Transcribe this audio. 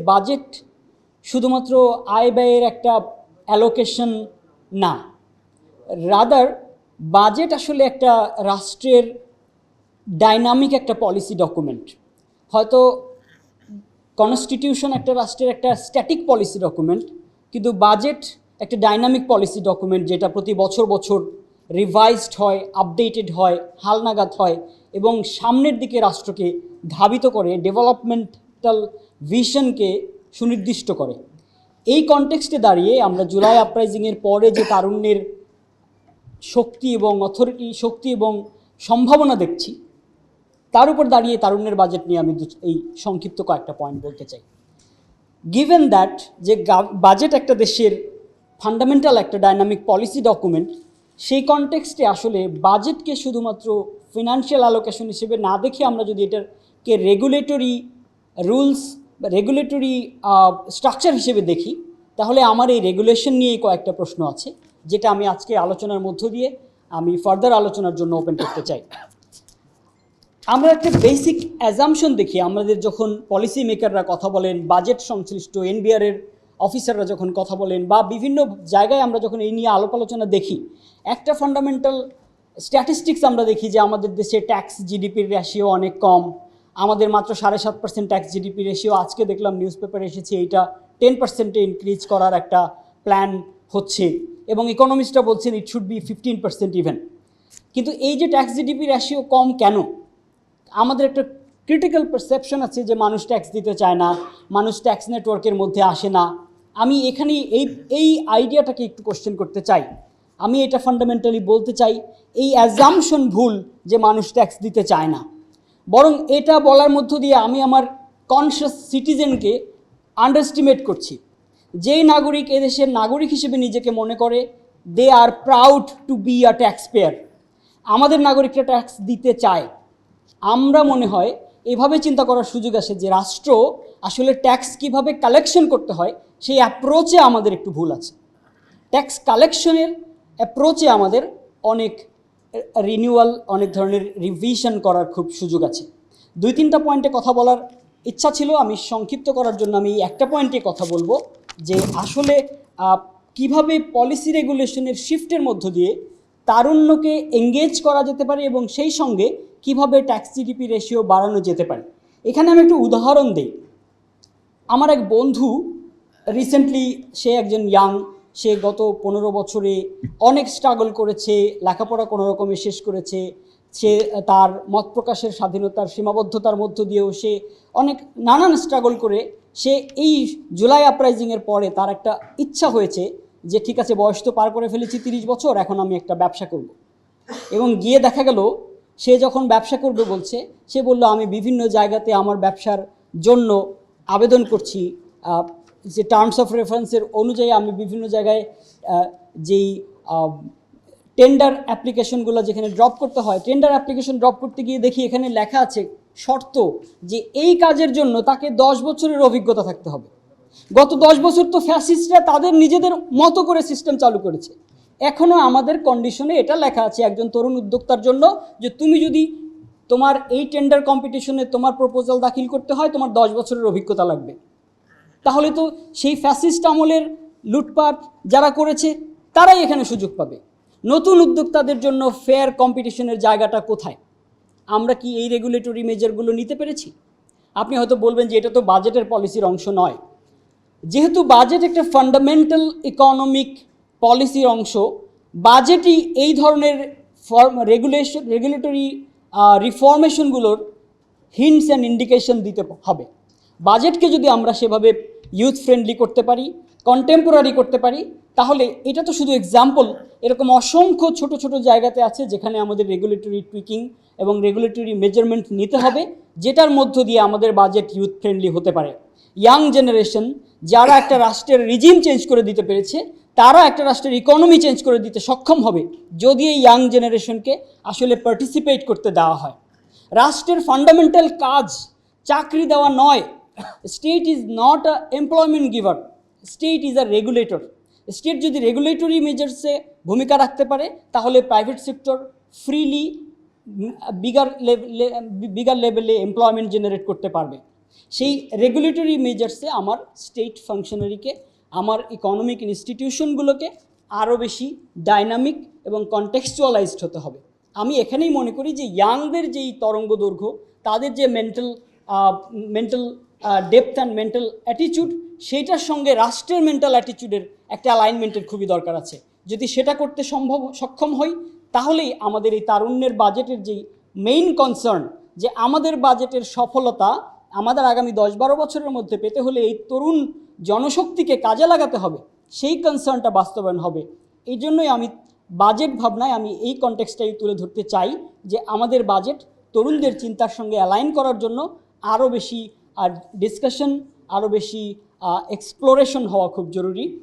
Budget শুধুমাত্র আয় ব্যয়ের একটা অ্যালোকেশন না, রাদার বাজেট আসলে একটা রাষ্ট্রের ডাইনামিক একটা পলিসি ডকুমেন্ট। হয়তো কনস্টিটিউশন একটা রাষ্ট্রের একটা স্ট্যাটিক পলিসি ডকুমেন্ট, কিন্তু বাজেট একটা ডাইনামিক পলিসি ডকুমেন্ট, যেটা প্রতি বছর বছর রিভাইজড হয়, আপডেটেড হয়, হালনাগাদ হয় এবং সামনের দিকে রাষ্ট্রকে ধাবিত করে, ডেভেলপমেন্টাল ভিশনকে সুনির্দিষ্ট করে। এই কনটেক্সটে দাঁড়িয়ে আমরা জুলাই আপরাইজিংয়ের পরে যে তারুণ্যের শক্তি এবং সম্ভাবনা দেখছি, তার উপর দাঁড়িয়ে তারুণ্যের বাজেট নিয়ে আমি এই সংক্ষিপ্ত কয়েকটা পয়েন্ট বলতে চাই। গিভেন দ্যাট যে বাজেট একটা দেশের ফান্ডামেন্টাল একটা ডাইনামিক পলিসি ডকুমেন্ট, সেই কনটেক্সটে আসলে বাজেটকে শুধুমাত্র ফিনান্সিয়াল অ্যালোকেশন হিসেবে না দেখে আমরা যদি এটাকে রেগুলেটরি রুলস বা রেগুলেটরি স্ট্রাকচার হিসেবে দেখি, তাহলে আমার এই রেগুলেশন নিয়েই কয়েকটা প্রশ্ন আছে, যেটা আমি আজকে আলোচনার মধ্য দিয়ে আমি ফার্দার আলোচনার জন্য ওপেন করতে চাই। আমরা একটা বেসিক অ্যাজাম্পশন দেখি, আমাদের যখন পলিসি মেকাররা কথা বলেন, বাজেট সংশ্লিষ্ট এনবিআরের অফিসাররা যখন কথা বলেন, বা বিভিন্ন জায়গায় আমরা যখন এই নিয়ে আলাপ আলোচনা দেখি, একটা ফান্ডামেন্টাল স্ট্যাটিস্টিক্স আমরা দেখি যে আমাদের দেশে ট্যাক্স জিডিপির রেশিও অনেক কম, আমাদের মাত্র 7.5% ট্যাক্স জিডিপি রেশিও। আজকে দেখলাম নিউজ পেপারে এসেছে এইটা 10%-এ ইনক্রিজ করার একটা প্ল্যান হচ্ছে, এবং ইকোনমিস্টরা বলছেন ইট শুড বি 15% ইভেন। কিন্তু এই যে ট্যাক্স জিডিপি রেশিও কম কেন? আমাদের একটা ক্রিটিক্যাল পারসেপশন আছে যে মানুষ ট্যাক্স দিতে চায় না, মানুষ ট্যাক্স নেটওয়ার্কের মধ্যে আসে না। আমি এখানে এই আইডিয়াটাকে একটু কোশ্চেন করতে চাই। আমি এটা ফান্ডামেন্টালি বলতে চাই, এই অ্যাজাম্পশন ভুল যে মানুষ ট্যাক্স দিতে চায় না, বরং এটা বলার মধ্য দিয়ে আমি আমার কনসিয়াস সিটিজেনকে আন্ডারস্টিমেট করছি। যেই নাগরিক এদেশের নাগরিক হিসেবে নিজেকে মনে করে, they are proud to be a taxpayer. আমাদের নাগরিকরা ট্যাক্স দিতে চায়। আমরা মনে হয় এভাবে চিন্তা করার সুযোগ আসে যে রাষ্ট্র আসলে ট্যাক্স কিভাবে কালেকশন করতে হয় সেই অ্যাপ্রোচে আমাদের একটু ভুল আছে। ট্যাক্স কালেকশনের অ্যাপ্রোচে আমাদের অনেক রিনিউয়াল, অনেক ধরনের রিভিশন করার খুব সুযোগ আছে। 2-3টা পয়েন্টে কথা বলার ইচ্ছা ছিল, আমি সংক্ষিপ্ত করার জন্য আমি একটা পয়েন্টে কথা বলবো যে আসলে কিভাবে পলিসি রেগুলেশনের শিফটের মধ্য দিয়ে তারুণ্যকে এঙ্গেজ করা যেতে পারে এবং সেই সঙ্গে কিভাবে ট্যাক্স জিডিপি রেশিও বাড়ানো যেতে পারে। এখানে আমি একটু উদাহরণ দিই। আমার এক বন্ধু রিসেন্টলি, সে একজন সে গত 15 বছরে অনেক স্ট্রাগল করেছে, লেখাপড়া কোনো রকমে শেষ করেছে। সে তার মত প্রকাশের স্বাধীনতার সীমাবদ্ধতার মধ্য দিয়েও সে অনেক নানান স্ট্রাগল করে সে এই জুলাই আপরাইজিংয়ের পরে তার একটা ইচ্ছা হয়েছে যে ঠিক আছে, বয়স তো পার করে ফেলেছি 30 বছর, এখন আমি একটা ব্যবসা করব। এবং গিয়ে দেখা গেল সে যখন ব্যবসা করবে বলছে, সে বলল আমি বিভিন্ন জায়গাতে আমার ব্যবসার জন্য আবেদন করছি, যে টার্মস অফ রেফারেন্সের অনুযায়ী আমি বিভিন্ন জায়গায় যেই টেন্ডার অ্যাপ্লিকেশনগুলো যেখানে ড্রপ করতে হয়, টেন্ডার অ্যাপ্লিকেশন ড্রপ করতে গিয়ে দেখি এখানে লেখা আছে শর্ত যে এই কাজের জন্য তাকে 10 বছরের অভিজ্ঞতা থাকতে হবে। গত 10 বছর তো ফ্যাসিস্টরা তাদের নিজেদের মতো করে সিস্টেম চালু করেছে। এখনও আমাদের কন্ডিশনে এটা লেখা আছে একজন তরুণ উদ্যোক্তার জন্য যে তুমি যদি তোমার এই টেন্ডার কম্পিটিশনে তোমার প্রপোজাল দাখিল করতে হয়, তোমার 10 বছরের অভিজ্ঞতা লাগবে। তাহলে তো সেই ফ্যাসিস্ট আমলের লুটপাট যারা করেছে তারাই এখানে সুযোগ পাবে। নতুন উদ্যোক্তাদের জন্য ফেয়ার কম্পিটিশনের জায়গাটা কোথায়? আমরা কি এই রেগুলেটরি মেজারগুলো নিতে পেরেছি? আপনি হয়তো বলবেন যে এটা তো বাজেটের পলিসির অংশ নয়। যেহেতু বাজেট একটা ফান্ডামেন্টাল ইকোনমিক পলিসির অংশ, বাজেটই এই ধরনের রেগুলেটরি রিফরমেশনগুলোর হিন্টস অ্যান্ড ইন্ডিকেশন দিতে হবে। বাজেটকে যদি আমরা সেভাবে ইউথ ফ্রেন্ডলি করতে পারি, কন্টেম্পোরারি করতে পারি, তাহলে এটা তো শুধু এক্সাম্পল, এরকম অসংখ্য ছোট ছোট জায়গাতে আছে যেখানে আমাদের রেগুলেটরি টুইকিং এবং রেগুলেটরি মেজারমেন্ট নিতে হবে, যেটার মধ্য দিয়ে আমাদের বাজেট ইউথ ফ্রেন্ডলি হতে পারে। ইয়াং জেনারেশন যারা একটা রাষ্ট্রের রিজিম চেঞ্জ করে দিতে পেরেছে, তারা একটা রাষ্ট্রের ইকোনমি চেঞ্জ করে দিতে সক্ষম হবে যদি এই ইয়াং জেনারেশনকে আসলে পার্টিসিপেট করতে দেওয়া হয়। রাষ্ট্রের ফান্ডামেন্টাল কাজ চাকরি দেওয়া নয়। State is not a employment giver, state is a regulator. State যদি রেগুলেটরি মেজার্সে ভূমিকা রাখতে পারে, তাহলে প্রাইভেট সেক্টর ফ্রিলি বিগার লেভেলে এমপ্লয়মেন্ট জেনারেট করতে পারবে। সেই রেগুলেটরি মেজার্সে আমার স্টেট ফাংশনারিকে, আমার ইকোনমিক ইনস্টিটিউশনগুলোকে আরও বেশি ডাইনামিক এবং কনটেক্সচুয়ালাইজড হতে হবে। আমি এখানেই মনে করি যে ইয়াংদের যেই তরঙ্গ দৈর্ঘ্য, তাদের যে mental depth and mental attitude, সেইটার সঙ্গে রাষ্ট্রের মেন্টাল অ্যাটিটিউডের একটা অ্যালাইনমেন্টের খুবই দরকার আছে। যদি সেটা করতে সক্ষম হই, তাহলেই আমাদের এই তারুণ্যের বাজেটের যেই মেইন কনসার্ন, যে আমাদের বাজেটের সফলতা আমাদের আগামী 10-12 বছরের মধ্যে পেতে হলে এই তরুণ জনশক্তিকে কাজে লাগাতে হবে, সেই কনসার্নটা বাস্তবায়ন হবে। এই জন্যই আমি বাজেট ভাবনায় আমি এই কনটেক্সটটাই তুলে ধরতে চাই যে আমাদের বাজেট তরুণদের চিন্তার সঙ্গে অ্যালাইন করার জন্য আরও বেশি ডিসকাশন, আরও বেশি এক্সপ্লোরেশন হওয়া খুব জরুরি।